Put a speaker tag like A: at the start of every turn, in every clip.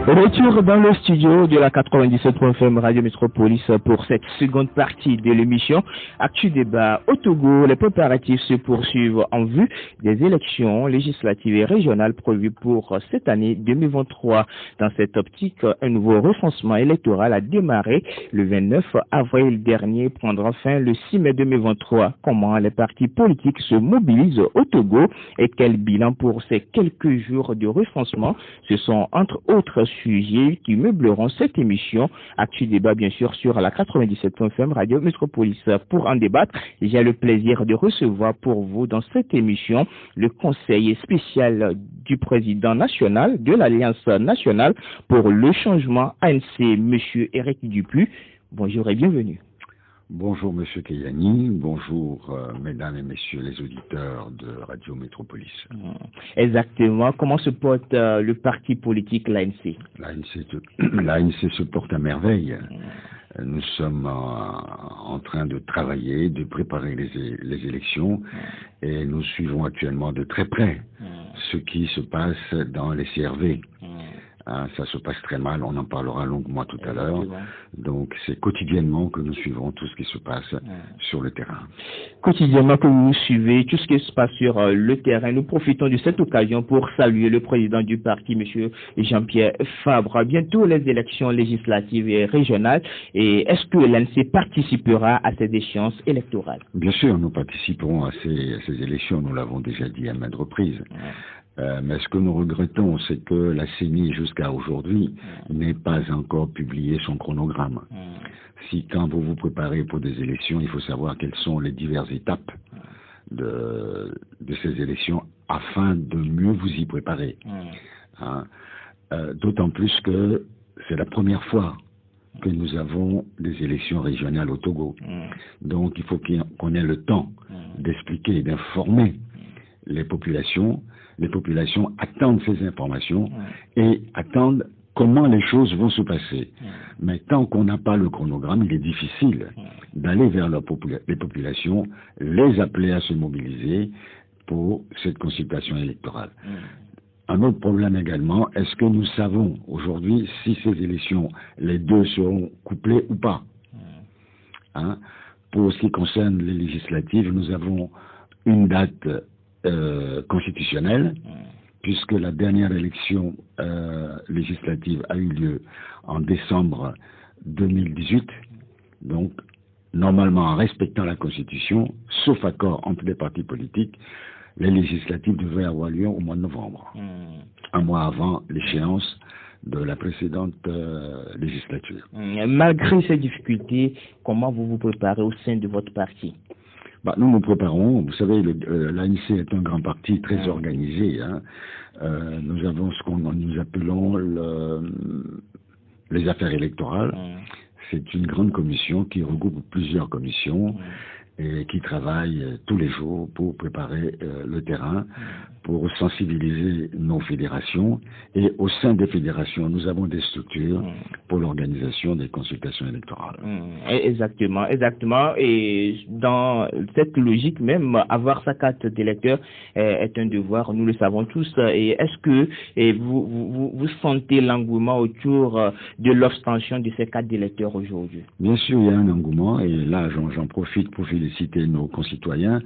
A: Retour dans le studio de la 97.fm Radio Métropolis pour cette seconde partie de l'émission. Actu débat au Togo, les préparatifs se poursuivent en vue des élections législatives et régionales prévues pour cette année 2023. Dans cette optique, un nouveau recensement électoral a démarré le 29 avril dernier, prendra fin le 6 mai 2023. Comment les partis politiques se mobilisent au Togo et quel bilan pour ces quelques jours de recensement? Ce sont entre autres sujets qui meubleront cette émission. Actu débat bien sûr sur la 97.fm Radio Métropolis. Pour en débattre, j'ai le plaisir de recevoir pour vous dans cette émission le conseiller spécial du président national de l'Alliance nationale pour le changement ANC, monsieur Eric Dupuis. Bonjour et bienvenue.
B: Bonjour Monsieur Keyani, bonjour mesdames et messieurs les auditeurs de Radio Métropolis.
A: Exactement. Comment se porte le parti politique l'ANC?
B: L'ANC se porte à merveille. Nous sommes en train de travailler, de préparer les élections et nous suivons actuellement de très près ce qui se passe dans les CRV. Ça se passe très mal, on en parlera longuement tout à l'heure. Donc c'est quotidiennement que nous suivons tout ce qui se passe sur le terrain.
A: Quotidiennement que vous suivez tout ce qui se passe sur le terrain. Nous profitons de cette occasion pour saluer le président du parti, M. Jean-Pierre Fabre. Bientôt les élections législatives et régionales. Et est-ce que l'ANC participera à ces échéances électorales?
B: Bien sûr, nous participerons à ces élections, nous l'avons déjà dit à maintes reprises. Mais ce que nous regrettons, c'est que la CENI, jusqu'à aujourd'hui, n'ait pas encore publié son chronogramme. Si quand vous vous préparez pour des élections, il faut savoir quelles sont les diverses étapes de ces élections afin de mieux vous y préparer. D'autant plus que c'est la première fois que nous avons des élections régionales au Togo. Donc il faut qu'on ait le temps d'expliquer et d'informer les populations. Les populations attendent ces informations et attendent comment les choses vont se passer. Mais tant qu'on n'a pas le chronogramme, il est difficile d'aller vers les populations, les appeler à se mobiliser pour cette consultation électorale. Un autre problème également, est-ce que nous savons aujourd'hui si ces élections, les deux seront couplées ou pas? Pour ce qui concerne les législatives, nous avons une date constitutionnelle, puisque la dernière élection législative a eu lieu en décembre 2018. Donc, normalement, en respectant la Constitution, sauf accord entre les partis politiques, les législatives devraient avoir lieu au mois de novembre, un mois avant l'échéance de la précédente législature.
A: Malgré ces difficultés, comment vous vous préparez au sein de votre parti?
B: Nous nous préparons. Vous savez, l'ANC est un grand parti très organisé. Nous avons ce qu'on nous appelons les affaires électorales. C'est une grande commission qui regroupe plusieurs commissions et qui travaille tous les jours pour préparer le terrain, pour sensibiliser nos fédérations. Et au sein des fédérations, nous avons des structures pour l'organisation des consultations électorales.
A: Exactement. Et dans cette logique même, avoir sa carte d'électeur est un devoir, nous le savons tous. Et est-ce que vous sentez l'engouement autour de l'obtention de ces cartes d'électeurs aujourd'hui?
B: Bien sûr, il y a un engouement. Et là, j'en profite pour féliciter nos concitoyens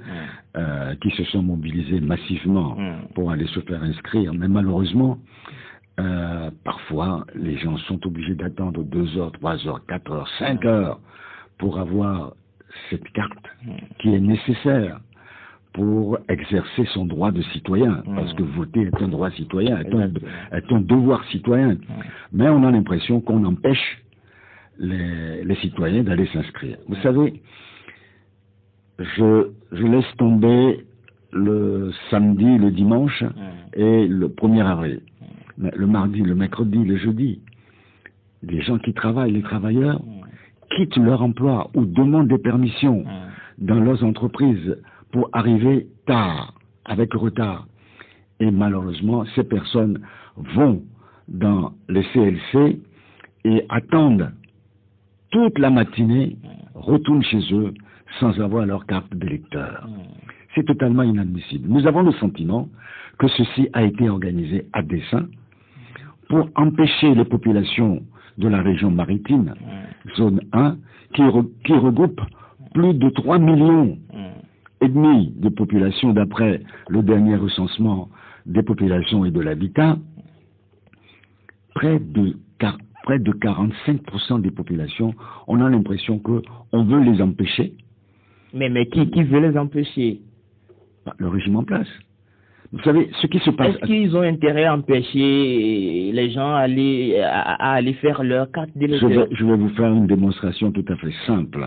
B: qui se sont mobilisés massivement pour aller se faire inscrire. Mais malheureusement, parfois, les gens sont obligés d'attendre 2 heures, 3 heures, 4 heures, 5 heures pour avoir cette carte qui est nécessaire pour exercer son droit de citoyen, parce que voter est un droit citoyen, est un devoir citoyen. Mais on a l'impression qu'on empêche les citoyens d'aller s'inscrire. Vous savez, je laisse tomber le samedi, le dimanche et le 1er avril. Mais le mardi, le mercredi, le jeudi, les gens qui travaillent, les travailleurs, quittent leur emploi ou demandent des permissions dans leurs entreprises pour arriver tard, avec retard. Et malheureusement, ces personnes vont dans les CLC et attendent toute la matinée, retournent chez eux sans avoir leur carte d'électeur. C'est totalement inadmissible. Nous avons le sentiment que ceci a été organisé à dessein pour empêcher les populations de la région maritime, zone 1, qui regroupe plus de 3 millions et demi de population d'après le dernier recensement des populations et de l'habitat, près de 45% des populations, on a l'impression qu'on veut les empêcher.
A: Mais qui veut les empêcher?
B: Le régime en place. Vous savez, ce qui se passe...
A: Est-ce qu'ils ont intérêt à empêcher les gens à aller faire leur carte d'électeur?
B: Je vais vous faire une démonstration tout à fait simple.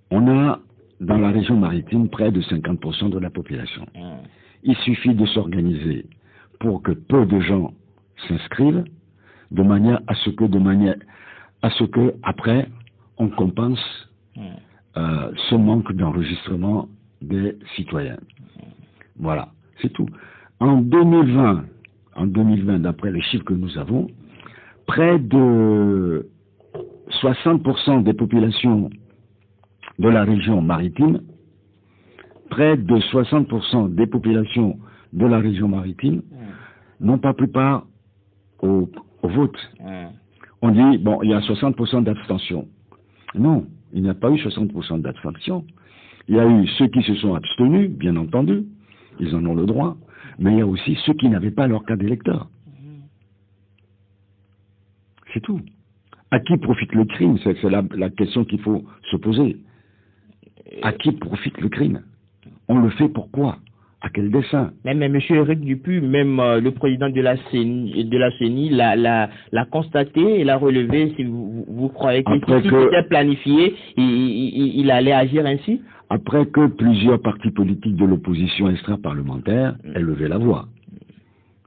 B: On a, dans la région maritime, près de 50% de la population. Il suffit de s'organiser pour que peu de gens s'inscrivent, de manière à ce que après, on compense ce manque d'enregistrement des citoyens. Voilà, c'est tout. En 2020, d'après les chiffres que nous avons, près de 60% des populations de la région maritime, n'ont pas pris part au vote. On dit, bon, il y a 60% d'abstention. Non, il n'y a pas eu 60% d'abstention. Il y a eu ceux qui se sont abstenus, bien entendu, ils en ont le droit, mais il y a aussi ceux qui n'avaient pas leur carte d'électeur. C'est tout. À qui profite le crime? C'est la question qu'il faut se poser. À qui profite le crime? On le fait pourquoi? À quel dessein?
A: Mais M. Éric Dupuis, même le président de la CENI l'a constaté et l'a relevé. Si vous croyez que si c'était planifié, il allait agir ainsi?
B: Après que plusieurs partis politiques de l'opposition extra-parlementaire aient levé la voix.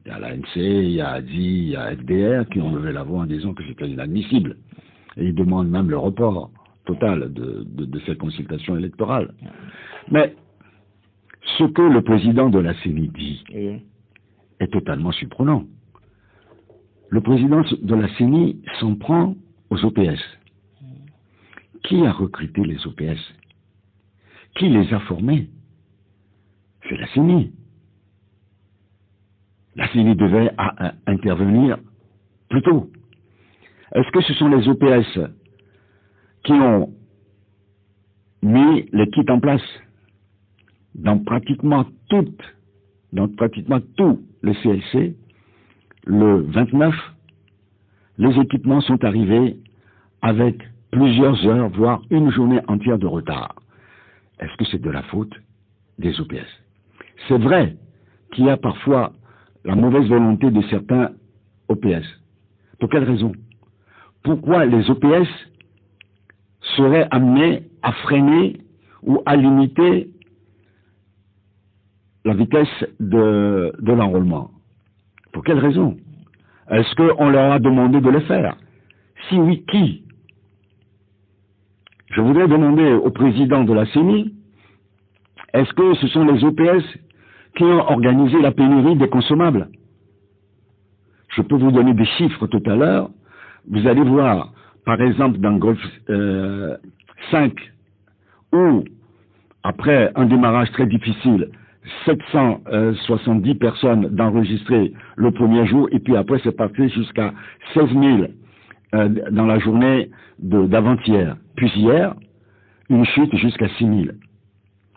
B: Il y a l'ANC, il y a ADI, il y a FDR qui ont levé la voix en disant que c'était inadmissible. Et ils demandent même le report total de cette consultation électorale. Mais ce que le président de la CENI dit est totalement surprenant. Le président de la CENI s'en prend aux OPS. Qui a recruté les OPS? Qui les a formés? C'est la CENI. La CENI devait intervenir plus tôt. Est-ce que ce sont les OPS qui ont mis les kits en place? Dans pratiquement tous les CLC, le 29, les équipements sont arrivés avec plusieurs heures, voire une journée entière de retard. Est-ce que c'est de la faute des OPS? C'est vrai qu'il y a parfois la mauvaise volonté de certains OPS. Pour quelle raison? Pourquoi les OPS seraient amenés à freiner ou à limiter la vitesse de l'enrôlement? Pour quelle raison? Est-ce qu'on leur a demandé de le faire? Si oui, qui? Je voudrais demander au président de la CENI, est-ce que ce sont les OPS qui ont organisé la pénurie des consommables? Je peux vous donner des chiffres tout à l'heure. Vous allez voir, par exemple, dans Golfe 5, où, après un démarrage très difficile, 770 personnes d'enregistrer le premier jour, et puis après c'est parti jusqu'à 16 000 dans la journée d'avant-hier. Puis hier, une chute jusqu'à 6 000.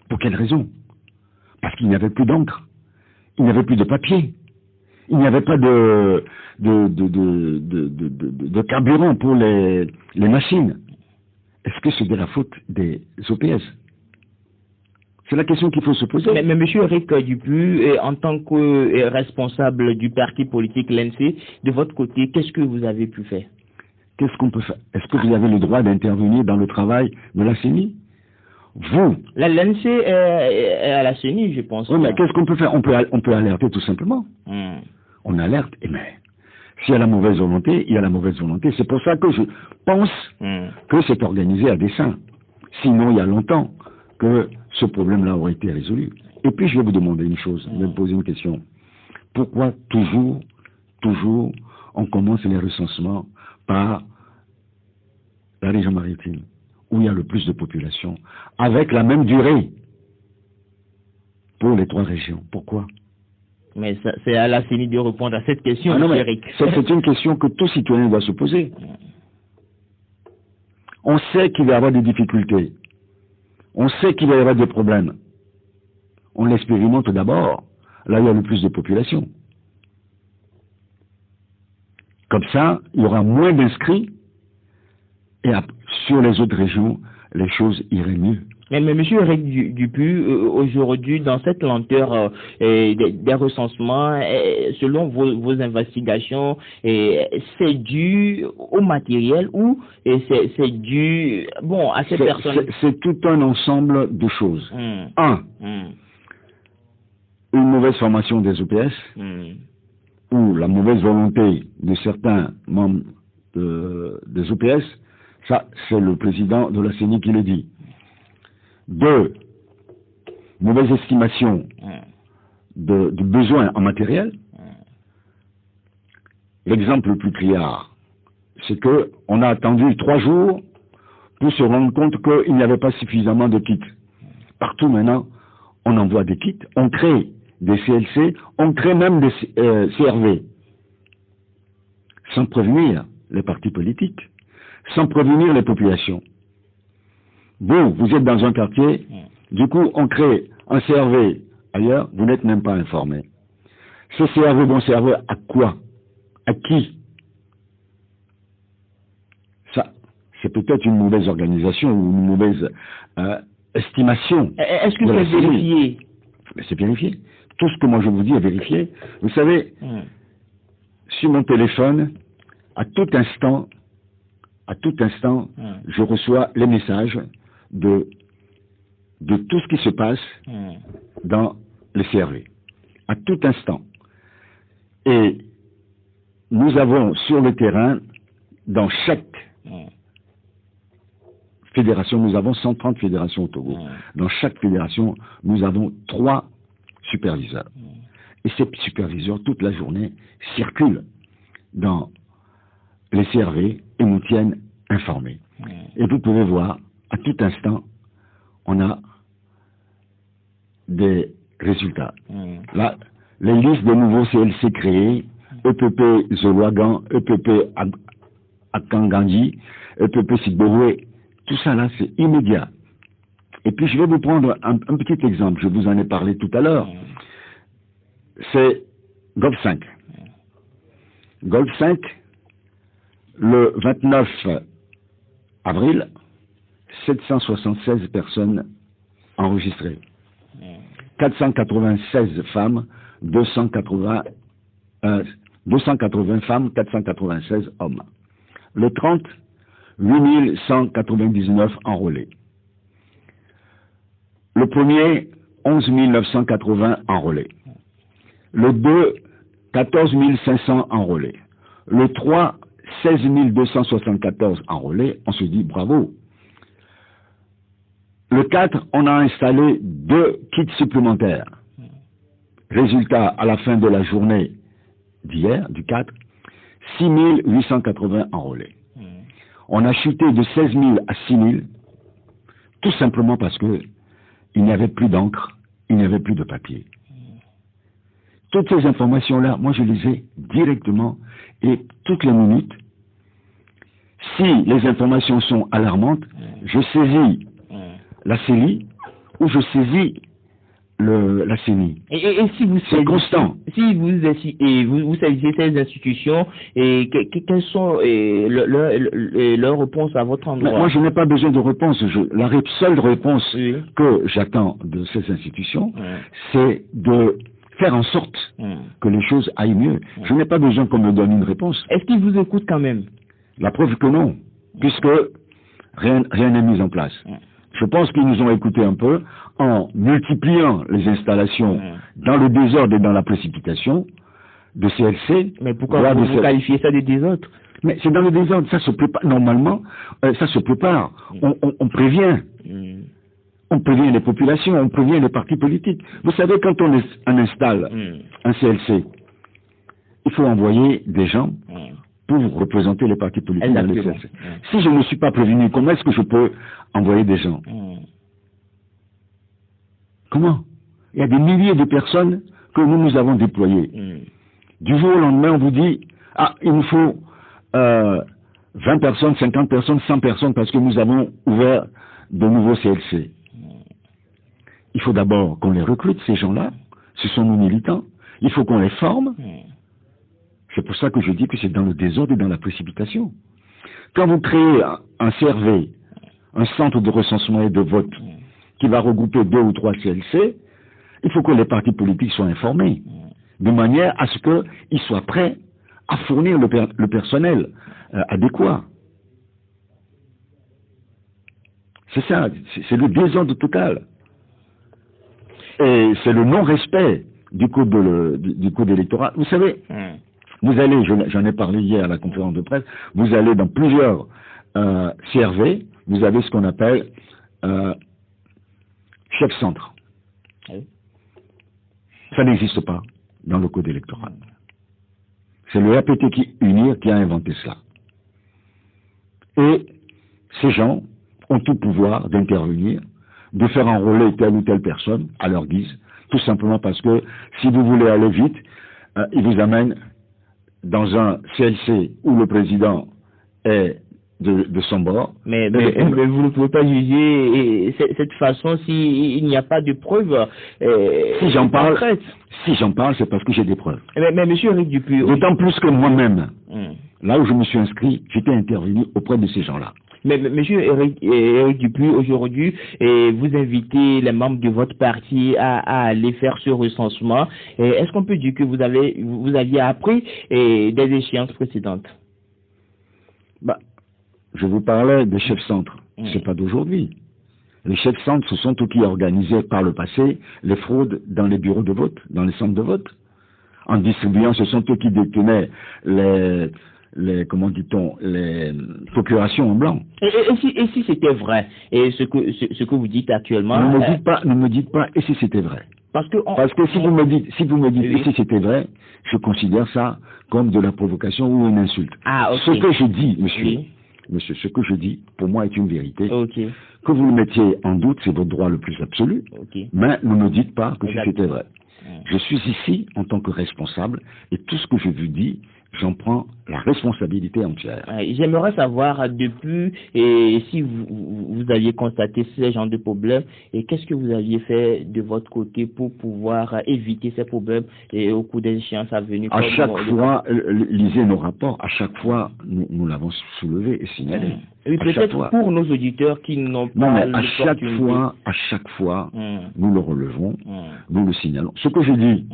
B: Pour quelle raison? Parce qu'il n'y avait plus d'encre, il n'y avait plus de papier, il n'y avait pas de carburant pour les machines. Est-ce que c'est de la faute des OPS? C'est la question qu'il faut se poser.
A: Mais M. Éric Dupuis, en tant que responsable du parti politique l'ANC, de votre côté, qu'est-ce que vous avez pu faire?
B: Qu'est-ce qu'on peut faire? Est-ce que vous avez le droit d'intervenir dans le travail de la CENI? Vous?
A: L'ANC est à la CENI, je pense.
B: Oui, mais qu'est-ce qu'on peut faire? On peut alerter tout simplement. On alerte, et mais s'il y a la mauvaise volonté, il y a la mauvaise volonté. C'est pour ça que je pense que c'est organisé à dessein. Sinon, il y a longtemps que ce problème-là aurait été résolu. Et puis, je vais vous demander une chose, me poser une question. Pourquoi toujours, on commence les recensements par la région maritime, où il y a le plus de population, avec la même durée pour les trois régions? Pourquoi?
A: Mais c'est à la CENI de répondre à cette question, Eric.
B: C'est une question que tout citoyen doit se poser. On sait qu'il va y avoir des difficultés. On sait qu'il va y avoir des problèmes. On l'expérimente d'abord, là où il y a le plus de population. Comme ça, il y aura moins d'inscrits et sur les autres régions, les choses iraient mieux.
A: Mais M. Eric Dupuis, aujourd'hui, dans cette lenteur des recensements, selon vos investigations, c'est dû au matériel ou c'est dû à ces personnes?
B: C'est tout un ensemble de choses. Une mauvaise formation des OPS, ou la mauvaise volonté de certains membres des OPS, ça, c'est le président de la CENI qui le dit. 2, mauvaise estimation du besoin en matériel. L'exemple le plus criard, c'est que on a attendu 3 jours pour se rendre compte qu'il n'y avait pas suffisamment de kits. Partout maintenant, on envoie des kits, on crée des CLC, on crée même des CRV, sans prévenir les partis politiques, sans prévenir les populations. Vous êtes dans un quartier, du coup, on crée un CRV ailleurs, vous n'êtes même pas informé. Ce CRV vont servir à quoi? À qui? Ça, c'est peut-être une mauvaise organisation ou une mauvaise estimation.
A: Est-ce que c'est vérifié?
B: C'est vérifié. Tout ce que moi je vous dis est vérifié. Vous savez, sur mon téléphone, à tout instant, je reçois les messages de tout ce qui se passe dans les CRV. À tout instant. Et nous avons sur le terrain, dans chaque fédération, nous avons 130 fédérations au Togo. Dans chaque fédération, nous avons 3 superviseurs. Et ces superviseurs, toute la journée, circulent dans les CRV et nous tiennent informés. Et vous pouvez voir, à tout instant, on a des résultats. Là, les listes de nouveaux CLC créés, EPP Zoluagan, EPP Akangandji, EPP Sigboroué, tout ça là, c'est immédiat. Et puis je vais vous prendre un petit exemple, je vous en ai parlé tout à l'heure. C'est Golf 5. Golf 5, le 29 avril, 776 personnes enregistrées. 496 femmes, 280 femmes, 496 hommes. Le 30, 8199 enrôlés. Le premier, 11 980 enrôlés. Le 2, 14 500 enrôlés. Le 3, 16 274 enrôlés. On se dit bravo. Le 4, on a installé 2 kits supplémentaires. Résultat, à la fin de la journée d'hier, du 4, 6 880 enrôlés. On a chuté de 16 000 à 6 000, tout simplement parce que il n'y avait plus d'encre, il n'y avait plus de papier. Toutes ces informations-là, moi je les ai directement et toutes les minutes. Si les informations sont alarmantes, je saisis la CELI ou je saisis la CENI.
A: Et si vous
B: c'est constant.
A: Si vous saisissez ces institutions, quelles sont leurs réponses à votre endroit?
B: Moi, je n'ai pas besoin de réponse. La seule réponse que j'attends de ces institutions, c'est de faire en sorte que les choses aillent mieux. Je n'ai pas besoin qu'on me donne une réponse.
A: Est-ce qu'ils vous écoutent quand même?
B: La preuve que non, puisque rien n'est mis en place. Je pense qu'ils nous ont écoutés un peu en multipliant les installations dans le désordre et dans la précipitation de CLC.
A: Mais pourquoi vous qualifiez ça de désordre?
B: Mais c'est dans le désordre, ça se prépare. Normalement, ça se prépare. On prévient. On prévient les populations, on prévient les partis politiques. Vous savez, quand on installe un CLC, il faut envoyer des gens pour représenter les partis politiques dans les CLC. Si je ne suis pas prévenu, comment est-ce que je peux envoyer des gens? Comment? Il y a des milliers de personnes que nous avons déployés. Du jour au lendemain, on vous dit, ah, il nous faut 20 personnes, 50 personnes, 100 personnes, parce que nous avons ouvert de nouveaux CLC. Il faut d'abord qu'on les recrute, ces gens-là. Ce sont nos militants. Il faut qu'on les forme. C'est pour ça que je dis que c'est dans le désordre et dans la précipitation. Quand vous créez un CRV, un centre de recensement et de vote, qui va regrouper 2 ou 3 CLC, il faut que les partis politiques soient informés, de manière à ce qu'ils soient prêts à fournir le personnel adéquat. C'est ça, c'est le désordre total. Et c'est le non-respect du code électoral. Vous savez, vous allez, j'en ai parlé hier à la conférence de presse, vous allez dans plusieurs CRV, vous avez ce qu'on appelle chef centre. Ça n'existe pas dans le code électoral. C'est le RPT qui a inventé cela. Et ces gens ont tout pouvoir d'intervenir, de faire enrôler telle ou telle personne à leur guise, tout simplement parce que si vous voulez aller vite, ils vous amènent dans un CLC où le président est de son bord.
A: Mais vous ne pouvez pas juger cette façon s'il n'y a pas de preuves.
B: Si j'en parle, c'est parce que j'ai des preuves.
A: Mais M. Éric Dupuis...
B: D'autant plus que moi-même, là où je me suis inscrit, j'étais intervenu auprès de ces gens-là.
A: Mais M. Éric Dupuis, aujourd'hui, vous invitez les membres de votre parti à aller faire ce recensement. Est-ce qu'on peut dire que vous aviez appris des échéances précédentes?
B: Je vous parlais des chefs centres. C'est pas d'aujourd'hui. Les chefs centres, ce sont eux qui organisaient par le passé les fraudes dans les bureaux de vote, dans les centres de vote. En distribuant, ce sont eux qui détenaient les procurations en blanc.
A: Et si c'était vrai, et ce que vous dites actuellement...
B: Ne me dites pas, et si c'était vrai. Parce que si vous me dites, et si c'était vrai, je considère ça comme de la provocation ou une insulte. Ce que je dis, monsieur, ce que je dis, pour moi, est une vérité. Que vous le mettiez en doute, c'est votre droit le plus absolu. Mais ne me dites pas que c'était vrai. Je suis ici en tant que responsable, et tout ce que je vous dis, j'en prends la responsabilité entière.
A: J'aimerais savoir depuis, et si vous aviez constaté ce genre de problèmes, et qu'est-ce que vous aviez fait de votre côté pour pouvoir éviter ces problèmes et au cours des échéances à venir?
B: À chaque fois, lisez nos rapports, à chaque fois, nous l'avons soulevé et signalé.
A: Oui, peut-être pour nos auditeurs qui n'ont pas...
B: Non, mais à chaque fois, nous le relevons, nous le signalons. Ce que je dis,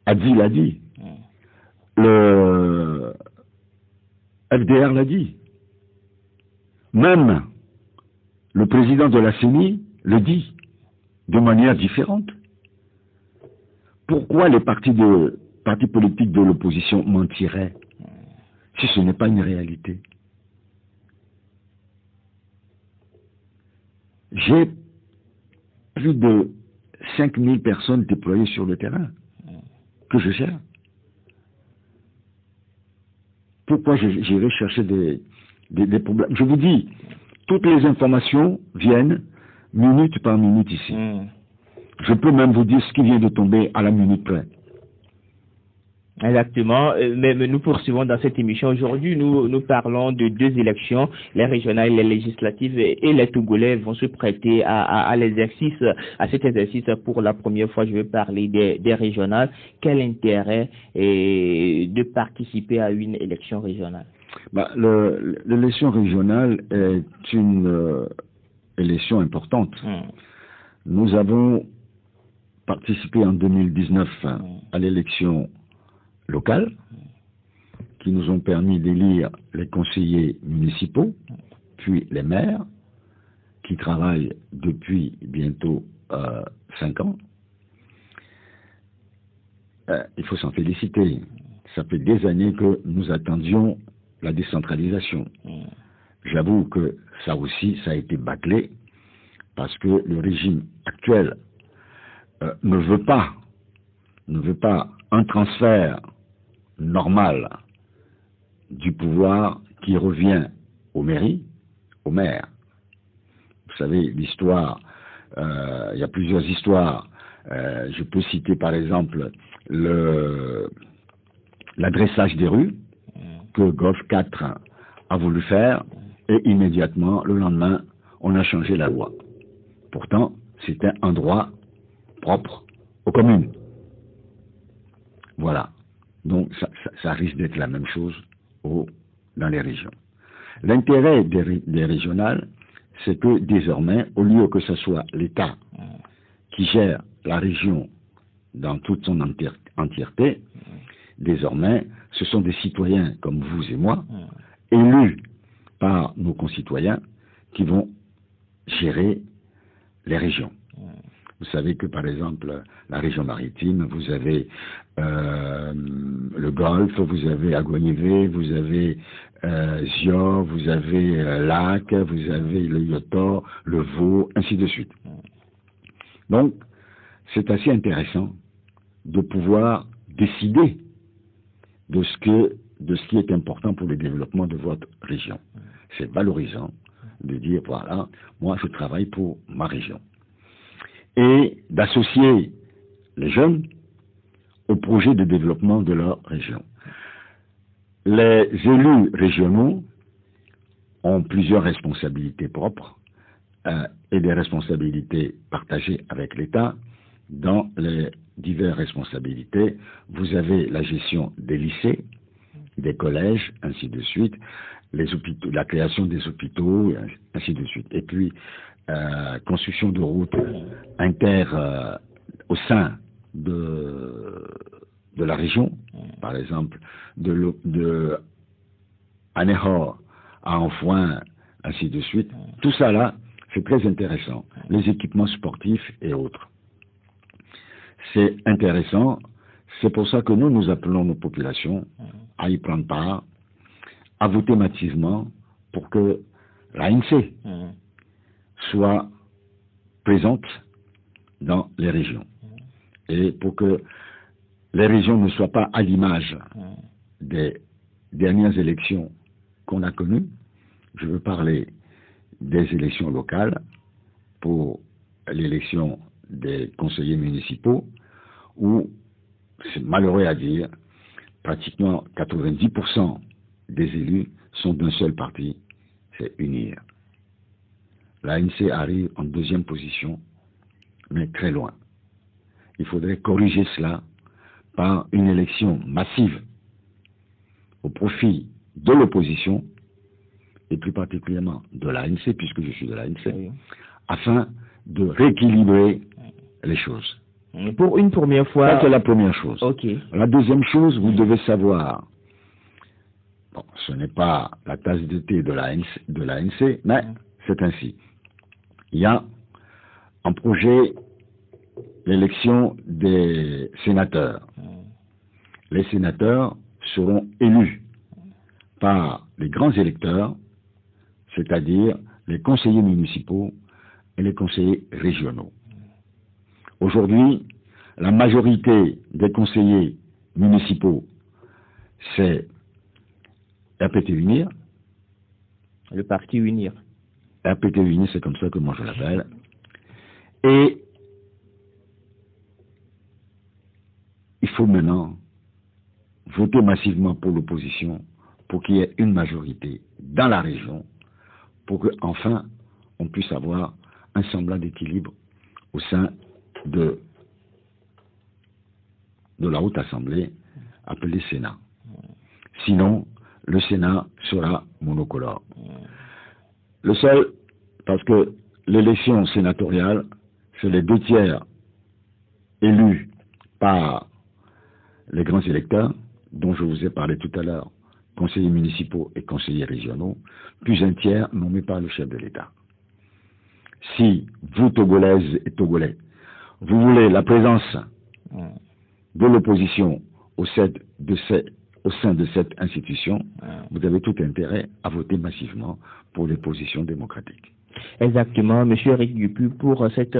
B: Adil l'a dit. Le FDR l'a dit. Même le président de la CENI le dit de manière différente. Pourquoi les partis politiques de l'opposition mentiraient si ce n'est pas une réalité? J'ai plus de 5000 personnes déployées sur le terrain que je gère. Pourquoi j'irai chercher des problèmes? Je vous dis, toutes les informations viennent minute par minute ici. Je peux même vous dire ce qui vient de tomber à la minute près.
A: Exactement, mais nous poursuivons dans cette émission. Aujourd'hui, nous parlons de 2 élections, les régionales, les législatives, et les Togolais vont se prêter à cet exercice pour la première fois. Je vais parler des régionales. Quel intérêt de participer à une élection régionale?
B: L'élection régionale est une élection importante. Nous avons participé en 2019 à l'élection locales qui nous ont permis d'élire les conseillers municipaux, puis les maires, qui travaillent depuis bientôt 5 ans. Il faut s'en féliciter. Ça fait des années que nous attendions la décentralisation. J'avoue que ça aussi, ça a été bâclé, parce que le régime actuel ne veut pas un transfert normal du pouvoir qui revient aux mairies, aux maires. Vous savez, l'histoire, il y a plusieurs histoires Je peux citer par exemple l'adressage des rues que Golf 4 a voulu faire, et immédiatement, le lendemain, on a changé la loi. Pourtant, c'était un droit propre aux communes. Voilà. Donc, ça risque d'être la même chose dans les régions. L'intérêt des régionales, c'est que désormais, au lieu que ce soit l'État qui gère la région dans toute son entièreté, désormais, ce sont des citoyens comme vous et moi, élus par nos concitoyens, qui vont gérer les régions. Vous savez que, par exemple, la région maritime, vous avez le Golfe, vous avez Aguanivé, vous avez Zior, vous avez Lac, vous avez le Yotor, le Vaud, ainsi de suite. Donc, c'est assez intéressant de pouvoir décider de ce qui est important pour le développement de votre région. C'est valorisant de dire, voilà, moi je travaille pour ma région. Et d'associer les jeunes au projet de développement de leur région. Les élus régionaux ont plusieurs responsabilités propres et des responsabilités partagées avec l'État. Dans les diverses responsabilités, vous avez la gestion des lycées, des collèges, ainsi de suite, les hôpitaux, la création des hôpitaux, ainsi de suite. Et puis, construction de routes au sein de la région, par exemple, de Anéhor à Anfoin, ainsi de suite. Tout ça là, c'est très intéressant. Les équipements sportifs et autres. C'est intéressant. C'est pour ça que nous appelons nos populations à y prendre part, à voter massivement pour que l'ANC soit présente dans les régions. Et pour que les régions ne soient pas à l'image des dernières élections qu'on a connues. Je veux parler des élections locales pour l'élection des conseillers municipaux où, c'est malheureux à dire, pratiquement 90% des élus sont d'un seul parti, c'est UNIR. L'ANC arrive en deuxième position, mais très loin. Il faudrait corriger cela par une élection massive au profit de l'opposition, et plus particulièrement de l'ANC, puisque je suis de l'ANC, afin de rééquilibrer les choses.
A: Pour une première fois...
B: Ça, c'est la première chose.
A: Okay.
B: La deuxième chose, vous devez savoir, bon, ce n'est pas la tasse de thé de l'ANC, mais c'est ainsi. Il y a en projet l'élection des sénateurs. Les sénateurs seront élus par les grands électeurs, c'est-à-dire les conseillers municipaux et les conseillers régionaux. Aujourd'hui, la majorité des conseillers municipaux, c'est RPT UNIR.
A: Le parti UNIR.
B: RPT UNIR, c'est comme ça que moi je l'appelle. Et il faut maintenant voter massivement pour l'opposition, pour qu'il y ait une majorité dans la région, pour qu'enfin on puisse avoir un semblant d'équilibre au sein de la Haute Assemblée, appelée Sénat. Sinon, le Sénat sera monocolore. Le seul, parce que l'élection sénatoriale, c'est les 2/3 élus par les grands électeurs, dont je vous ai parlé tout à l'heure, conseillers municipaux et conseillers régionaux, plus 1/3 nommés par le chef de l'État. Si vous, Togolaises et Togolais, vous voulez la présence de l'opposition au sein de cette institution, vous avez tout intérêt à voter massivement pour les positions démocratiques.
A: Exactement, Monsieur Eric Dupuis, pour cette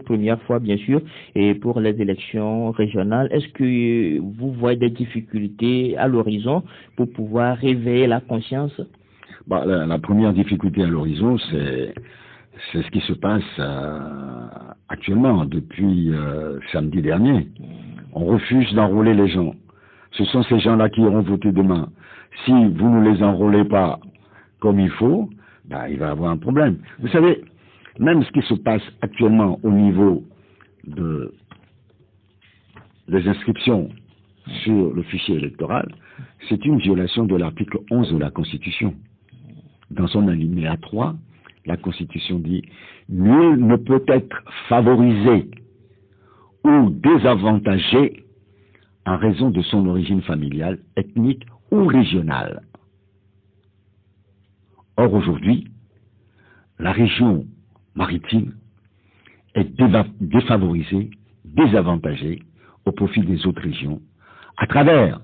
A: première fois, bien sûr, et pour les élections régionales, est-ce que vous voyez des difficultés à l'horizon pour pouvoir réveiller la conscience?
B: La première difficulté à l'horizon, C'est ce qui se passe actuellement, depuis samedi dernier. On refuse d'enrôler les gens. Ce sont ces gens-là qui auront voté demain. Si vous ne les enrôlez pas comme il faut, ben, il va y avoir un problème. Vous savez, même ce qui se passe actuellement au niveau des inscriptions sur le fichier électoral, c'est une violation de l'article 11 de la Constitution. Dans son alinéa 3, la Constitution dit « Nul ne peut être favorisé ou désavantagé en raison de son origine familiale, ethnique ou régionale. » Or, aujourd'hui, la région maritime est défavorisée, désavantagée au profit des autres régions à travers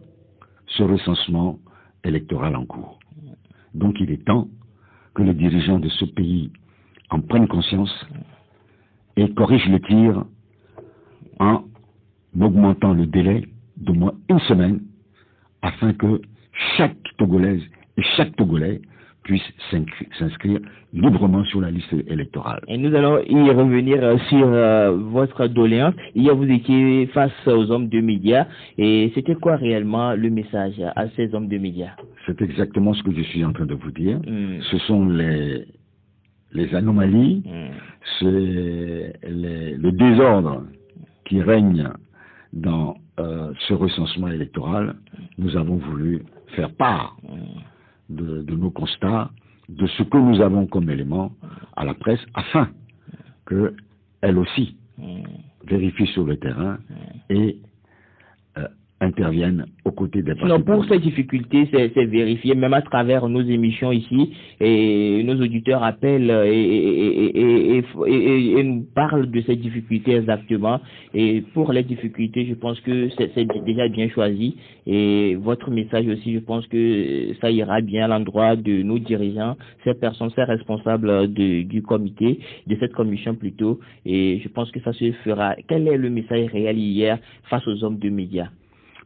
B: ce recensement électoral en cours. Donc, il est temps que les dirigeants de ce pays en prennent conscience et corrigent le tir en augmentant le délai d'au moins une semaine afin que chaque Togolaise et chaque Togolais puisse s'inscrire librement sur la liste électorale.
A: Et nous allons y revenir sur votre doléance. Hier, vous étiez face aux hommes de médias. Et c'était quoi réellement le message à ces hommes de médias?
B: C'est exactement ce que je suis en train de vous dire. Ce sont les anomalies, c'est le désordre qui règne dans ce recensement électoral. Nous avons voulu faire part de nos constats, de ce que nous avons comme élément à la presse, afin qu'elle aussi vérifie sur le terrain et interviennent aux côtés des partis.
A: Non, pour ces difficultés, c'est vérifié, même à travers nos émissions ici, et nos auditeurs appellent et nous parlent de ces difficultés exactement. Et pour les difficultés, je pense que c'est déjà bien choisi. Et votre message aussi, je pense que ça ira bien à l'endroit de nos dirigeants, ces personnes, ces responsables du comité, de cette commission plutôt. Et je pense que ça se fera. Quel est le message réel hier face aux hommes de médias?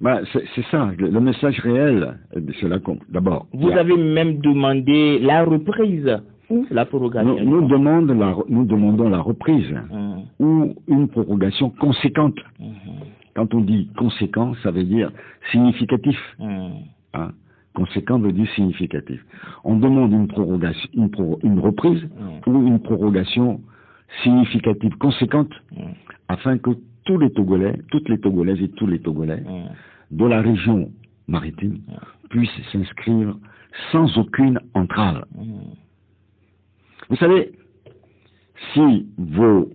B: Ben, c'est ça, le message réel, c'est là d'abord.
A: Vous avez même demandé la reprise ou la prorogation?
B: Nous demandons la reprise ou une prorogation conséquente. Quand on dit conséquent, ça veut dire significatif. Hein? Conséquent veut dire significatif. On demande une prorogation, une reprise ou une prorogation significative, conséquente, afin que tous les Togolais, toutes les Togolaises et tous les Togolais de la région maritime puissent s'inscrire sans aucune entrave. Vous savez, si vos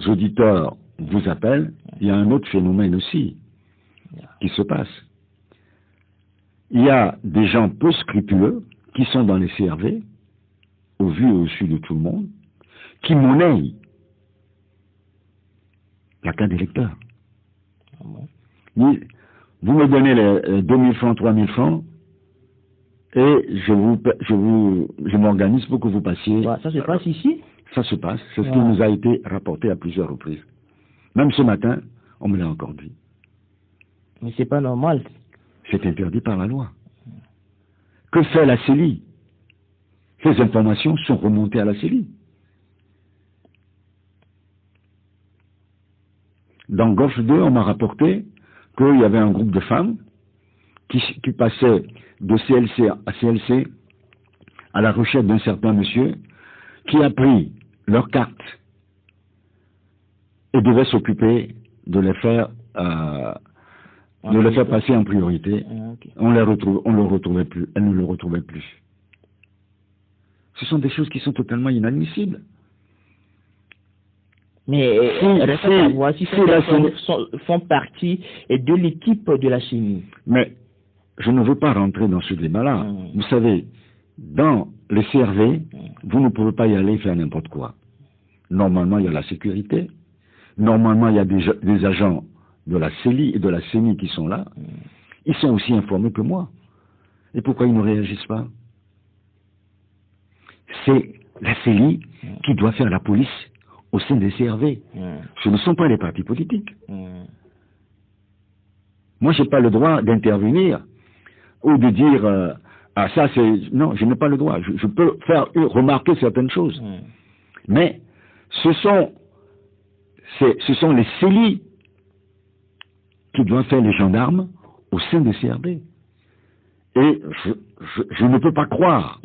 B: auditeurs vous appellent, il y a un autre phénomène aussi qui se passe. Il y a des gens peu scrupuleux qui sont dans les CRV, au vu et au su de tout le monde, qui monnaient la carte d'électeur. Vous me donnez les 2000 francs, 3000 francs, et je m'organise pour que vous passiez.
A: Ça se passe ici?
B: Ça se passe. C'est ce qui nous a été rapporté à plusieurs reprises. Même ce matin, on me l'a encore dit.
A: Mais c'est pas normal.
B: C'est interdit par la loi. Que fait la CELI? Ces informations sont remontées à la CELI. Dans Golfe 2, on m'a rapporté qu'il y avait un groupe de femmes qui passaient de CLC à CLC à la recherche d'un certain monsieur qui a pris leurs cartes et devait s'occuper de les faire passer en priorité. On le retrouvait plus. Elle ne le retrouvait plus. Ce sont des choses qui sont totalement inadmissibles.
A: Mais si ces personnes font partie de l'équipe de la chimie.
B: Mais je ne veux pas rentrer dans ce débat-là. Vous savez, dans les CRV, vous ne pouvez pas y aller faire n'importe quoi. Normalement, il y a la sécurité. Normalement, il y a des agents de la CELI et de la CENI qui sont là. Ils sont aussi informés que moi. Et pourquoi ils ne réagissent pas? C'est la CELI qui doit faire la police au sein des CRV. Ce ne sont pas les partis politiques. Moi, je n'ai pas le droit d'intervenir ou de dire ça c'est... Non, je n'ai pas le droit. Je peux faire remarquer certaines choses. Mais ce sont les CELI qui doivent faire les gendarmes au sein des CRB. Et je ne peux pas croire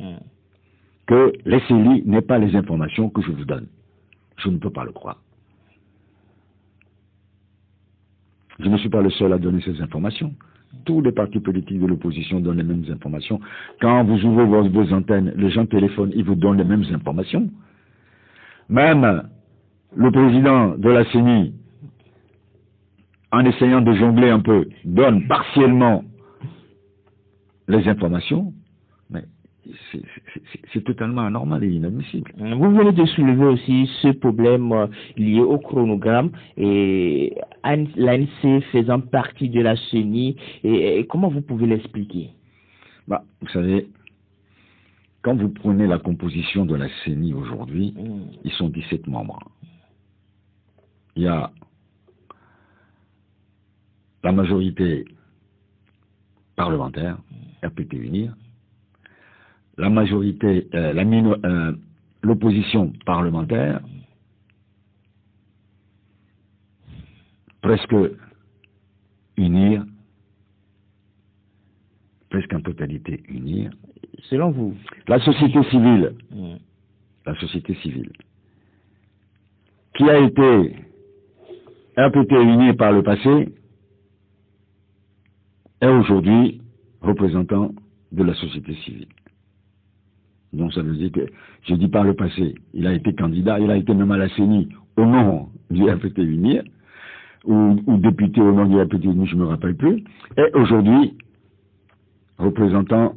B: que les CELI n'aient pas les informations que je vous donne. Je ne peux pas le croire. Je ne suis pas le seul à donner ces informations. Tous les partis politiques de l'opposition donnent les mêmes informations. Quand vous ouvrez vos antennes, les gens téléphonent, ils vous donnent les mêmes informations. Même le président de la CENI, en essayant de jongler un peu, donne partiellement les informations, mais c'est totalement anormal et inadmissible.
A: Vous venez de soulever aussi ce problème lié au chronogramme et l'ANC faisant partie de la CENI. Et comment vous pouvez l'expliquer?
B: Vous savez, quand vous prenez la composition de la CENI aujourd'hui, ils sont 17 membres. Il y a la majorité parlementaire, RPT Unir, la majorité, l'opposition parlementaire, presque Unir, presque en totalité Unir.
A: Selon vous?
B: La société civile, qui a été RPT Unir par le passé, est aujourd'hui représentant de la société civile. Donc ça veut dire que, je dis par le passé, il a été candidat, il a été même à la CENI au nom du RPT Unir, ou député au nom du RPT Unir, je ne me rappelle plus, et aujourd'hui représentant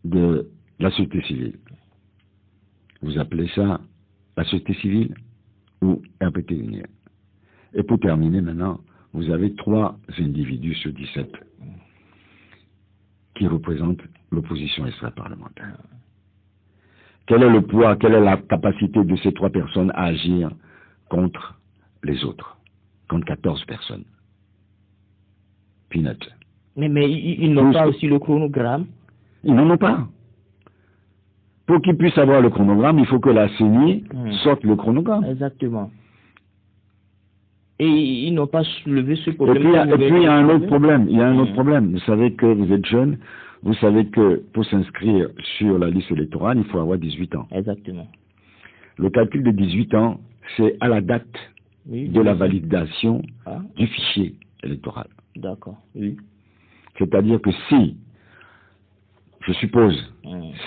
B: de la société civile. Vous appelez ça la société civile ou RPT Unir. Et pour terminer maintenant, vous avez 3 individus sur 17 qui représentent l'opposition extra-parlementaire. Quel est le poids, quelle est la capacité de ces 3 personnes à agir contre les autres, contre 14 personnes? Peanut.
A: Mais ils n'ont pas aussi le chronogramme?
B: Ils n'en ont pas. Pour qu'ils puissent avoir le chronogramme, il faut que la CENI sorte le chronogramme.
A: Exactement. Et ils n'ont pas soulevé ce problème.
B: Et puis il y a un autre problème. Il y a un autre problème. Vous savez que vous êtes jeune. Vous savez que pour s'inscrire sur la liste électorale, il faut avoir 18 ans.
A: Exactement.
B: Le calcul de 18 ans, c'est à la date de la validation du fichier électoral.
A: D'accord. Oui.
B: C'est-à-dire que si, je suppose,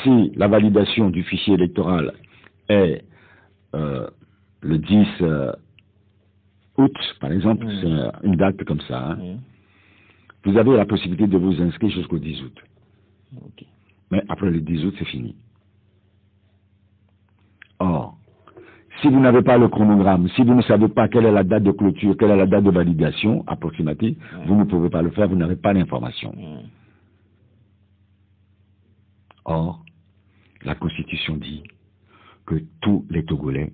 B: si la validation du fichier électoral est le 10 août, par exemple, c'est une date comme ça, vous avez la possibilité de vous inscrire jusqu'au 10 août.
A: Okay.
B: Mais après le 10 août, c'est fini. Or, si vous n'avez pas le chronogramme, si vous ne savez pas quelle est la date de clôture, quelle est la date de validation approximative, vous ne pouvez pas le faire, vous n'avez pas l'information. Or, la Constitution dit que tous les Togolais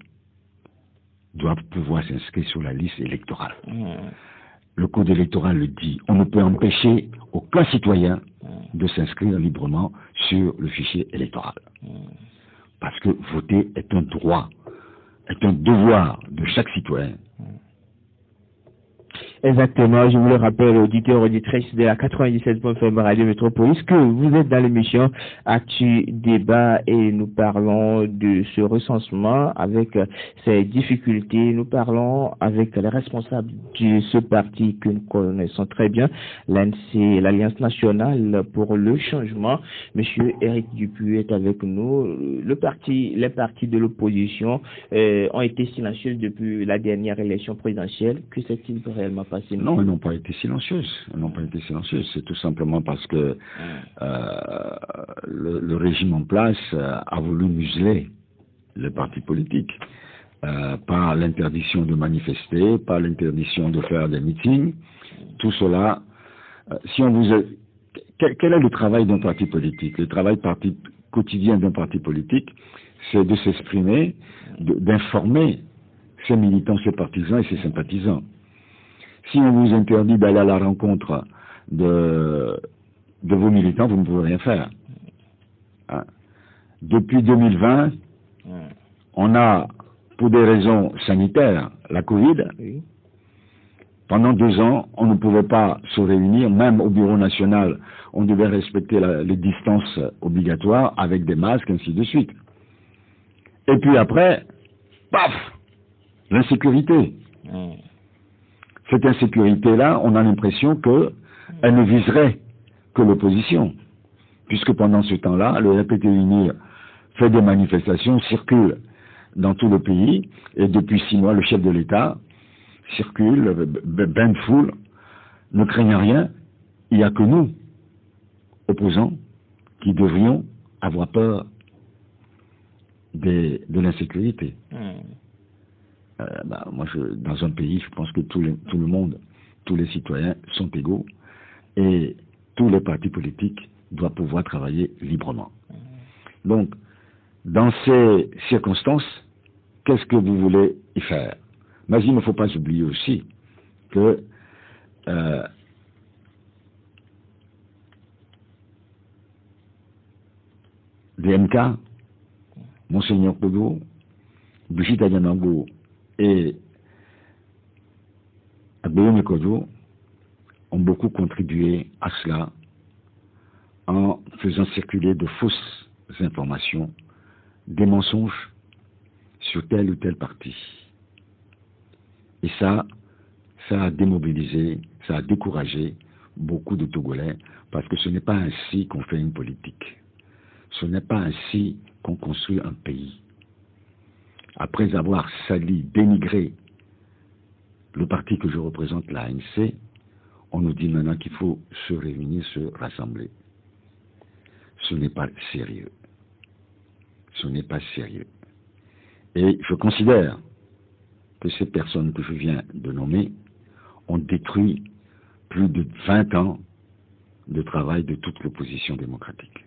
B: doivent pouvoir s'inscrire sur la liste électorale. Le code électoral le dit. On ne peut empêcher aucun citoyen de s'inscrire librement sur le fichier électoral. Parce que voter est un droit, est un devoir de chaque citoyen.
A: Exactement, je vous le rappelle, auditeurs, auditrices de la 97.fm Radio Métropolis, que vous êtes dans l'émission Actu Débat et nous parlons de ce recensement avec ses difficultés. Nous parlons avec les responsables de ce parti que nous connaissons très bien, l'ANC, l'Alliance nationale pour le changement. Monsieur Éric Dupuis est avec nous. Les partis de l'opposition ont été silencieux depuis la dernière élection présidentielle. Que s'est-il réellement passé?
B: Non, elles n'ont pas été silencieuses. Elles n'ont pas été silencieuses. C'est tout simplement parce que le régime en place a voulu museler les partis politiques par l'interdiction de manifester, par l'interdiction de faire des meetings. Tout cela, si on vous quel est le travail d'un parti politique? Le travail quotidien d'un parti politique, c'est de s'exprimer, d'informer ses militants, ses partisans et ses sympathisants. Si on vous interdit d'aller à la rencontre de vos militants, vous ne pouvez rien faire. Depuis 2020, on a pour des raisons sanitaires, la Covid.
A: Oui.
B: Pendant 2 ans, on ne pouvait pas se réunir, même au bureau national, on devait respecter les distances obligatoires avec des masques, ainsi de suite. Et puis après, paf, l'insécurité. Cette insécurité-là, on a l'impression qu'elle ne viserait que l'opposition, puisque pendant ce temps-là, le RPT UNIR fait des manifestations, circule dans tout le pays, et depuis 6 mois, le chef de l'État circule, bain de foule, ne craignant rien. Il n'y a que nous, opposants, qui devrions avoir peur de l'insécurité. Moi, dans un pays, je pense que tout le monde, tous les citoyens sont égaux, et tous les partis politiques doivent pouvoir travailler librement. Donc, dans ces circonstances, qu'est-ce que vous voulez y faire? Mais il ne faut pas oublier aussi que DMK, Monseigneur Kodo, Brigitte Ayanango et Abéoumi Kodo ont beaucoup contribué à cela en faisant circuler de fausses informations, des mensonges sur tel ou tel parti. Et ça a démobilisé, ça a découragé beaucoup de Togolais, parce que ce n'est pas ainsi qu'on fait une politique. Ce n'est pas ainsi qu'on construit un pays. Après avoir sali, dénigré le parti que je représente, l'ANC, on nous dit maintenant qu'il faut se réunir, se rassembler. Ce n'est pas sérieux. Ce n'est pas sérieux. Et je considère que ces personnes que je viens de nommer ont détruit plus de 20 ans de travail de toute l'opposition démocratique.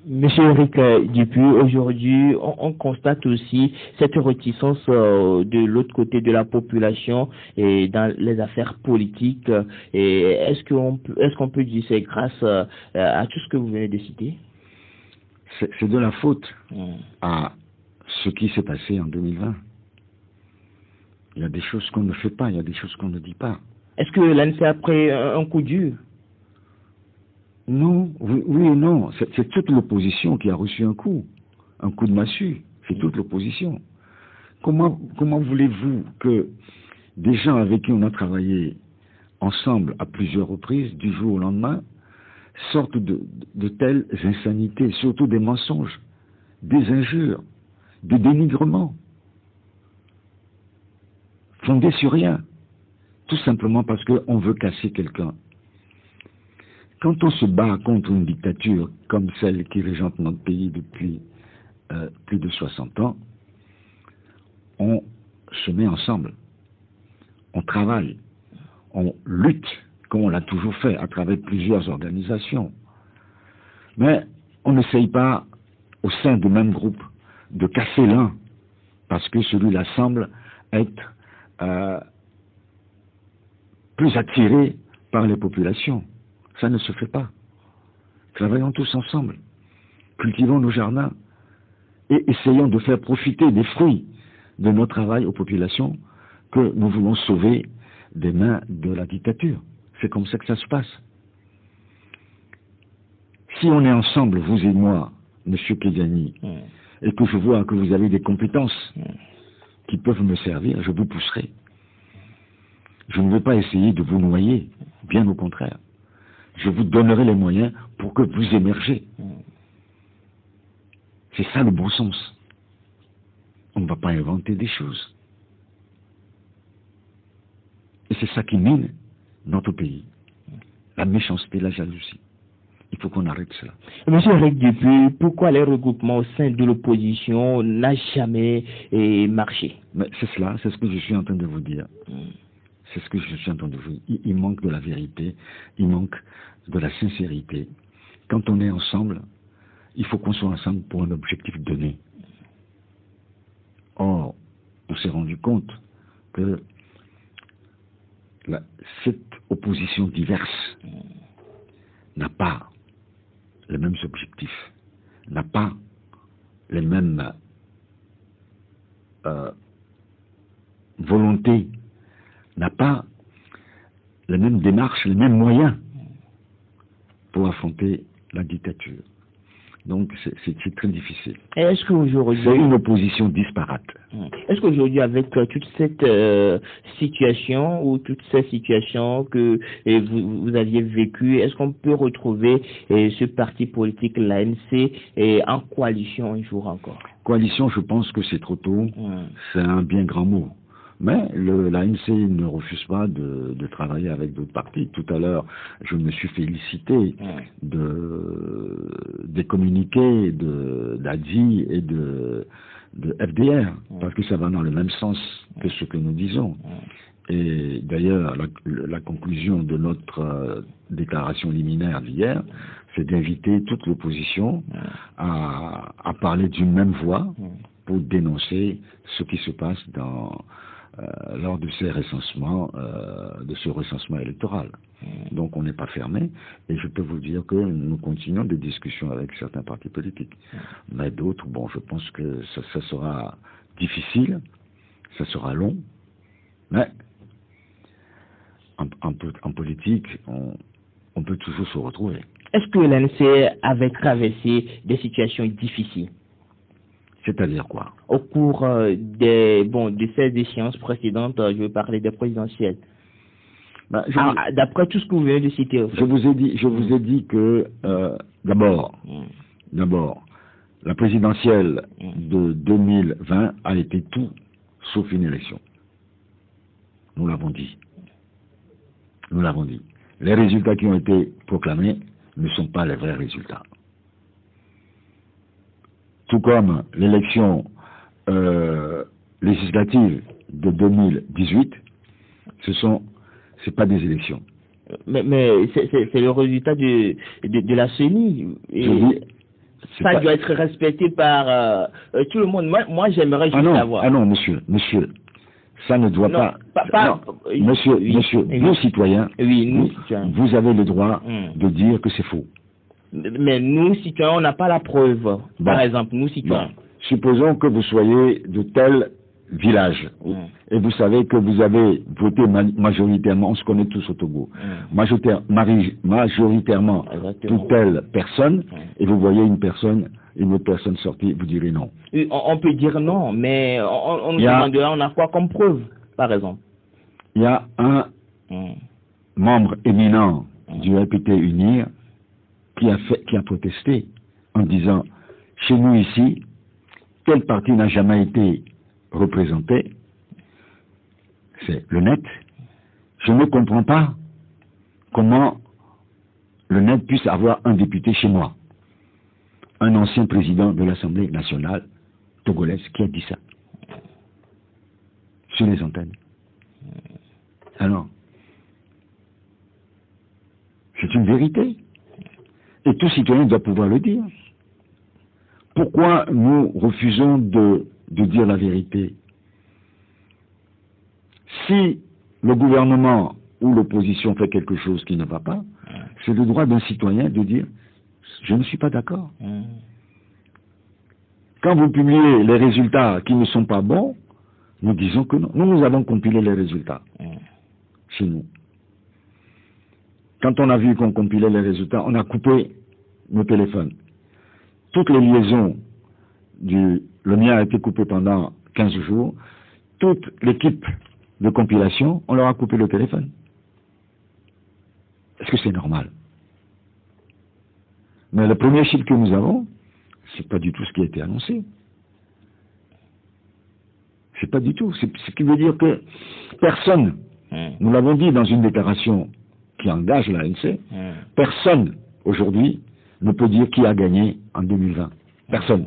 A: Monsieur Eric Dupuis, aujourd'hui, on constate aussi cette réticence de l'autre côté de la population et dans les affaires politiques. Et est-ce qu'on peut dire que c'est grâce à tout ce que vous venez de citer?
B: C'est de la faute à ce qui s'est passé en 2020. Il y a des choses qu'on ne fait pas, il y a des choses qu'on ne dit pas.
A: Est-ce que l'ANC a pris un coup dur?
B: Non, oui et non. C'est toute l'opposition qui a reçu un coup de massue. C'est toute l'opposition. Comment voulez-vous que des gens avec qui on a travaillé ensemble à plusieurs reprises, du jour au lendemain, sortent de telles insanités, surtout des mensonges, des injures, des dénigrements, fondés sur rien, tout simplement parce qu'on veut casser quelqu'un. Quand on se bat contre une dictature comme celle qui régente notre pays depuis plus de 60 ans, on se met ensemble, on travaille, on lutte, comme on l'a toujours fait, à travers plusieurs organisations. Mais on n'essaye pas, au sein du même groupe, de casser l'un, parce que celui-là semble être plus attiré par les populations. Ça ne se fait pas. Travaillons tous ensemble. Cultivons nos jardins et essayons de faire profiter des fruits de notre travail aux populations que nous voulons sauver des mains de la dictature. C'est comme ça que ça se passe. Si on est ensemble, vous et moi, Monsieur Kédiani, et que je vois que vous avez des compétences qui peuvent me servir, je vous pousserai. Je ne veux pas essayer de vous noyer, bien au contraire. Je vous donnerai les moyens pour que vous émergez. C'est ça le bon sens. On ne va pas inventer des choses. Et c'est ça qui mine notre pays. La méchanceté, la jalousie. Il faut qu'on arrête cela.
A: Monsieur Eric Dupuis, pourquoi les regroupements au sein de l'opposition n'ont jamais marché?
B: Mais c'est cela, c'est ce que je suis en train de vous dire. C'est ce que je suis en train de vous dire. Il manque de la vérité, il manque de la sincérité. Quand on est ensemble, il faut qu'on soit ensemble pour un objectif donné. Or, on s'est rendu compte que cette opposition diverse n'a pas les mêmes objectifs, n'a pas les mêmes volonté, n'a pas la même démarche, les mêmes moyens pour affronter la dictature. Donc c'est très difficile.
A: Est-ce qu'aujourd'hui...
B: C'est une opposition disparate.
A: Est-ce qu'aujourd'hui, avec toute cette situation ou toutes ces situations que vous aviez vécues, est-ce qu'on peut retrouver ce parti politique, l'ANC, en coalition un jour encore?
B: Coalition, je pense que c'est trop tôt. C'est un bien grand mot. Mais l'ANC ne refuse pas de travailler avec d'autres partis. Tout à l'heure, je me suis félicité des communiqués d'ADI et de FDR, parce que ça va dans le même sens que ce que nous disons. Et d'ailleurs, la conclusion de notre déclaration liminaire d'hier, c'est d'inviter toute l'opposition à parler d'une même voix pour dénoncer ce qui se passe lors de ces recensements, de ce recensement électoral. Donc on n'est pas fermé, et je peux vous dire que nous continuons des discussions avec certains partis politiques. Mais d'autres, bon, je pense que ça sera difficile, ça sera long, mais en politique, on peut toujours se retrouver.
A: Est-ce que l'ANC avait traversé des situations difficiles?
B: C'est-à-dire quoi?
A: Au cours de ces échéances précédentes, je veux parler des présidentielles. D'après tout ce que vous venez de citer.
B: Je vous ai dit que d'abord, la présidentielle de 2020 a été tout sauf une élection. Nous l'avons dit. Nous l'avons dit. Les résultats qui ont été proclamés ne sont pas les vrais résultats. Tout comme l'élection législative de 2018, c'est pas des élections.
A: Mais c'est le résultat de la CENI. Ça doit être respecté par tout le monde. Moi j'aimerais juste savoir.
B: Ah non, monsieur, ça ne doit pas. Monsieur, nous citoyens, vous avez le droit de dire que c'est faux.
A: Mais nous, citoyens, on n'a pas la preuve. Par exemple, nous, citoyens.
B: Supposons que vous soyez de tel village et vous savez que vous avez voté majoritairement, on se connaît tous au Togo, majoritairement toute telle personne, et vous voyez une autre personne sortie, vous direz non.
A: On peut dire non, mais on nous demandera, on a quoi comme preuve, par exemple?
B: Il y a un membre éminent du RPT Unir qui a protesté en disant, chez nous ici, tel parti n'a jamais été représenté, c'est le NET. Je ne comprends pas comment le NET puisse avoir un député chez moi. Un ancien président de l'Assemblée nationale togolaise qui a dit ça sur les antennes. Alors, c'est une vérité. Et tout citoyen doit pouvoir le dire. Pourquoi nous refusons de dire la vérité? Si le gouvernement ou l'opposition fait quelque chose qui ne va pas, c'est le droit d'un citoyen de dire « je ne suis pas d'accord ». Quand vous publiez les résultats qui ne sont pas bons, nous disons que non. Nous avons compilé les résultats chez nous. Quand on a vu qu'on compilait les résultats, on a coupé nos téléphones. Toutes les liaisons, le mien a été coupé pendant 15 jours, toute l'équipe de compilation, on leur a coupé le téléphone. Est-ce que c'est normal? Mais le premier chiffre que nous avons, c'est pas du tout ce qui a été annoncé. C'est pas du tout. Ce qui veut dire que personne, nous l'avons dit dans une déclaration qui engage l'ANC, personne aujourd'hui ne peut dire qui a gagné en 2020. Personne.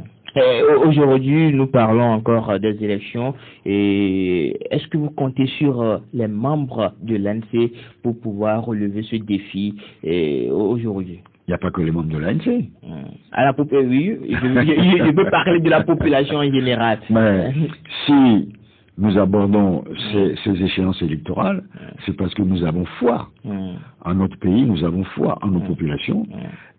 A: Aujourd'hui, nous parlons encore des élections. Et est-ce que vous comptez sur les membres de l'ANC pour pouvoir relever ce défi aujourd'hui?
B: Il n'y a pas que les membres de l'ANC.
A: Oui, je peux parler de la population en général.
B: Mais si nous abordons ces échéances électorales, c'est parce que nous avons foi en notre pays, nous avons foi en nos populations,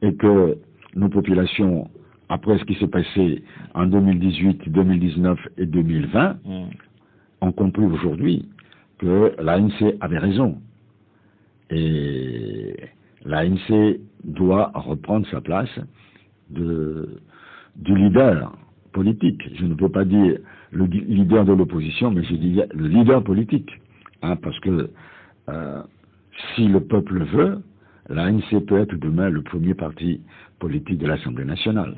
B: et que nos populations, après ce qui s'est passé en 2018, 2019 et 2020, ont compris aujourd'hui que l'ANC avait raison. Et l'ANC doit reprendre sa place du leader politique. Je ne peux pas dire le leader de l'opposition, mais je dis le leader politique. Hein, parce que si le peuple veut, l'ANC peut être demain le premier parti politique de l'Assemblée nationale.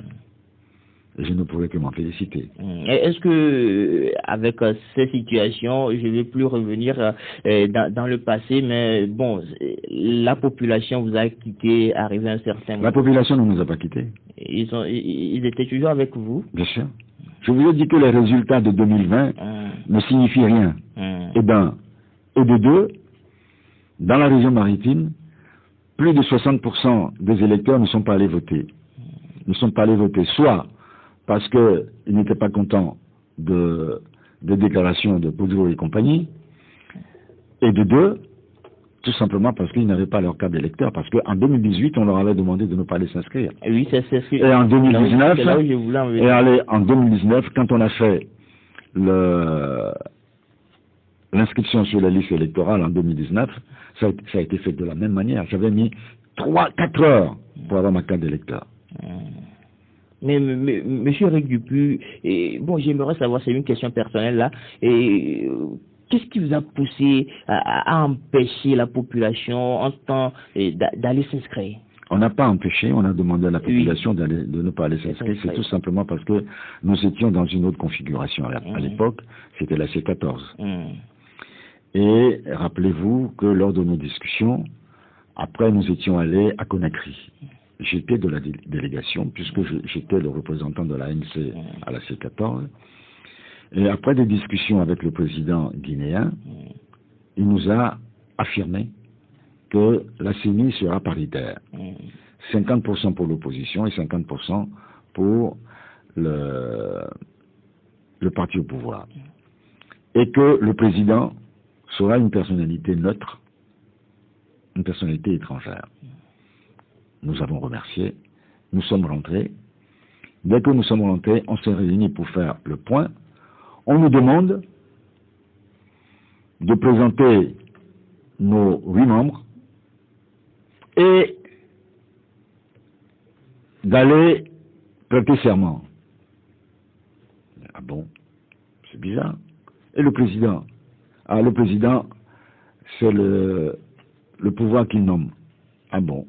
B: Et je ne pourrais que m'en féliciter.
A: Est-ce que, avec ces situations, je ne vais plus revenir dans le passé, mais bon, la population vous a quitté, arrivé à un certain moment.
B: La population ne nous a pas quittés.
A: Ils étaient toujours avec vous?
B: Bien sûr. Je vous ai dit que les résultats de 2020 ne signifient rien. Et de deux, dans la région maritime, plus de 60% des électeurs ne sont pas allés voter. Ne sont pas allés voter, soit parce qu'ils n'étaient pas contents des déclarations de Poudreau et compagnie, et de deux, tout simplement parce qu'ils n'avaient pas leur carte d'électeur, parce qu'en 2018, on leur avait demandé de ne pas aller s'inscrire.
A: Oui, c'est ce que...
B: Et en 2019, quand on a fait l'inscription sur la liste électorale en 2019, ça a été fait de la même manière. J'avais mis 3-4 heures pour avoir ma carte d'électeur.
A: Mais Monsieur Dupuis, bon, j'aimerais savoir, c'est une question personnelle là, qu'est-ce qui vous a poussé à empêcher la population en temps d'aller s'inscrire?
B: On n'a pas empêché, on a demandé à la population de ne pas aller s'inscrire. C'est tout simplement parce que nous étions dans une autre configuration à l'époque, c'était la C14. Et rappelez-vous que lors de nos discussions, après nous étions allés à Conakry. J'étais de la délégation, puisque j'étais le représentant de l'ANC à la C14. Et après des discussions avec le président guinéen, il nous a affirmé que la CENI sera paritaire. 50% pour l'opposition et 50% pour le parti au pouvoir. Et que le président sera une personnalité neutre, une personnalité étrangère. Nous avons remercié, nous sommes rentrés. Dès que nous sommes rentrés, on s'est réunis pour faire le point. On nous demande de présenter nos 8 membres et d'aller prêter serment. Ah bon, c'est bizarre. Et le président? Ah, le président, c'est le pouvoir qu'il nomme. Ah bon.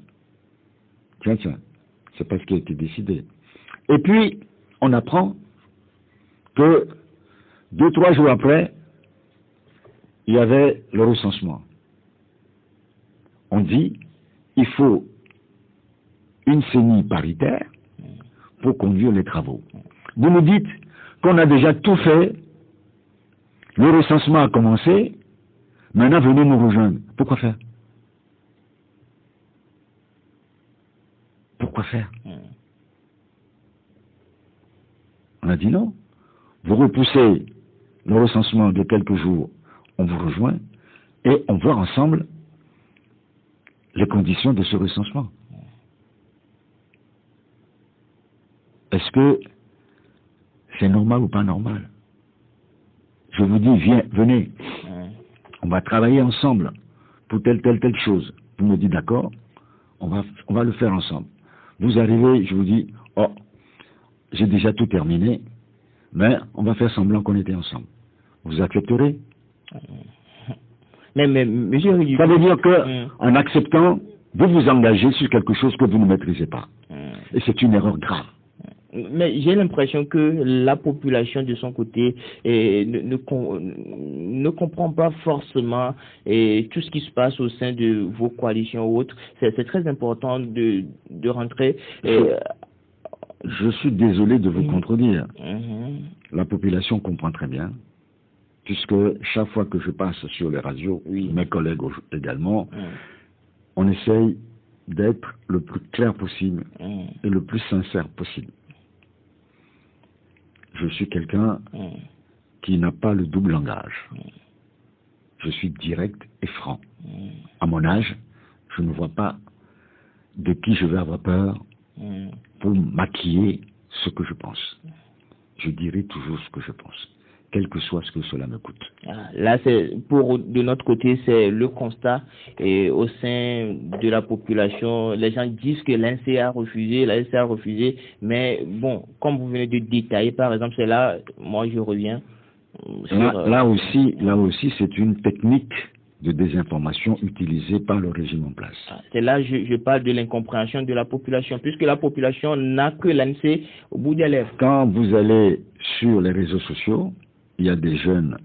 B: Tiens, c'est pas ce qui a été décidé. Et puis, on apprend que 2-3 jours après, il y avait le recensement. On dit, il faut une CENI paritaire pour conduire les travaux. Vous nous dites qu'on a déjà tout fait, le recensement a commencé, maintenant venez nous rejoindre. Pourquoi faire? Pourquoi faire? On a dit non. Vous repoussez le recensement de quelques jours, on vous rejoint et on voit ensemble les conditions de ce recensement. Est-ce que c'est normal ou pas normal? Je vous dis, venez, on va travailler ensemble pour telle chose. Vous me dites d'accord, on va le faire ensemble. Vous arrivez, je vous dis, oh, j'ai déjà tout terminé, mais on va faire semblant qu'on était ensemble. Vous accepterez?
A: Mais
B: ça veut dire que, en acceptant, vous vous engagez sur quelque chose que vous ne maîtrisez pas. Et c'est une erreur grave.
A: Mais j'ai l'impression que la population de son côté ne comprend pas forcément tout ce qui se passe au sein de vos coalitions ou autres. C'est très important de rentrer.
B: Je suis désolé de vous contredire. La population comprend très bien, puisque chaque fois que je passe sur les radios, mes collègues également, on essaye d'être le plus clair possible et le plus sincère possible. Je suis quelqu'un qui n'a pas le double langage. Je suis direct et franc. À mon âge, je ne vois pas de qui je vais avoir peur pour maquiller ce que je pense. Je dirai toujours ce que je pense. quel que soit ce que cela me coûte.
A: Là, de notre côté, c'est le constat et au sein de la population, les gens disent que l'ANC a refusé, mais bon, comme vous venez de détailler, par exemple, c'est là, moi je reviens sur...
B: Là aussi, c'est une technique de désinformation utilisée par le régime en place.
A: C'est là je parle de l'incompréhension de la population, puisque la population n'a que l'ANC au bout des lèvres.
B: Quand vous allez sur les réseaux sociaux, il y a des jeunes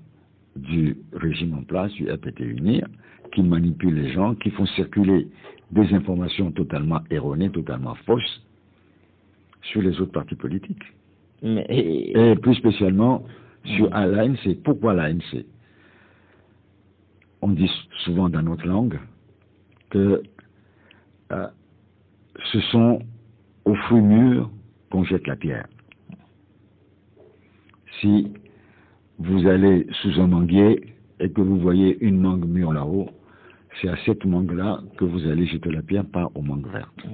B: du régime en place, du RPT UNIR, qui manipulent les gens, qui font circuler des informations totalement erronées, totalement fausses sur les autres partis politiques. Et plus spécialement sur l'ANC. Pourquoi l'ANC? On dit souvent dans notre langue que ce sont aux fruits mûrs qu'on jette la pierre. Si vous allez sous un manguier et que vous voyez une mangue mûre là-haut, c'est à cette mangue-là que vous allez jeter la pierre, pas aux mangues vertes.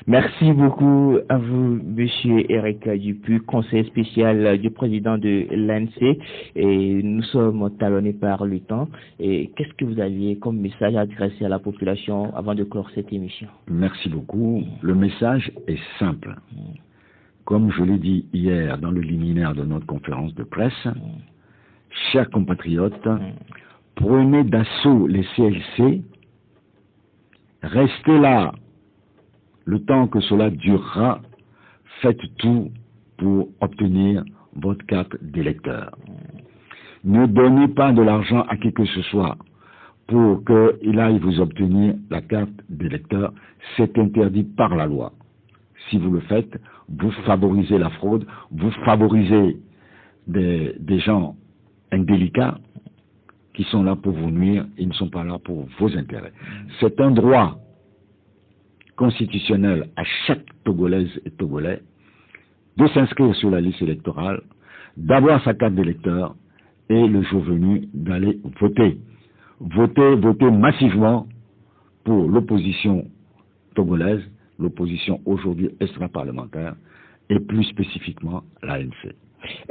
A: Merci beaucoup à vous, Monsieur Eric Dupuis, conseiller spécial du président de l'ANC. Et nous sommes talonnés par le temps. Et qu'est-ce que vous aviez comme message à adresser à la population avant de clore cette émission?
B: Merci beaucoup. Le message est simple. Comme je l'ai dit hier dans le liminaire de notre conférence de presse, chers compatriotes, prenez d'assaut les CLC, restez là le temps que cela durera, faites tout pour obtenir votre carte d'électeur. Ne donnez pas de l'argent à qui que ce soit pour qu'il aille vous obtenir la carte d'électeur. C'est interdit par la loi. Si vous le faites, vous favorisez la fraude, vous favorisez des gens indélicats qui sont là pour vous nuire, ils ne sont pas là pour vos intérêts. C'est un droit constitutionnel à chaque Togolaise et Togolais de s'inscrire sur la liste électorale, d'avoir sa carte d'électeur et le jour venu d'aller voter. Voter massivement pour l'opposition togolaise, l'opposition aujourd'hui extra-parlementaire et plus spécifiquement l'ANC.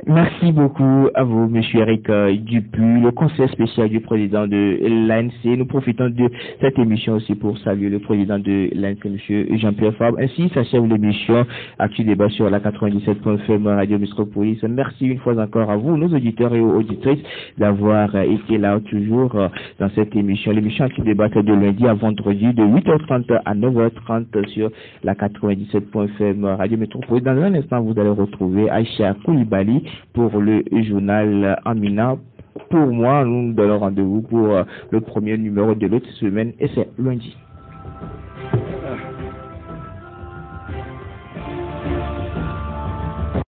A: Merci beaucoup à vous, Monsieur Eric Dupuis, le conseiller spécial du président de l'ANC. Nous profitons de cette émission aussi pour saluer le président de l'ANC, Monsieur Jean-Pierre Fabre. Ainsi s'achève l'émission Actu Débat sur la 97.fm Radio Métropolis. Merci une fois encore à vous, nos auditeurs et auditrices, d'avoir été là toujours dans cette émission. L'émission Actu Débat est de lundi à vendredi de 8h30 à 9h30 sur la 97.fm Radio Métropolis. Dans un instant, vous allez retrouver Aïcha Koulibaly pour le journal Amina. Pour moi, nous nous donnons rendez-vous pour le premier numéro de l'autre semaine et c'est lundi.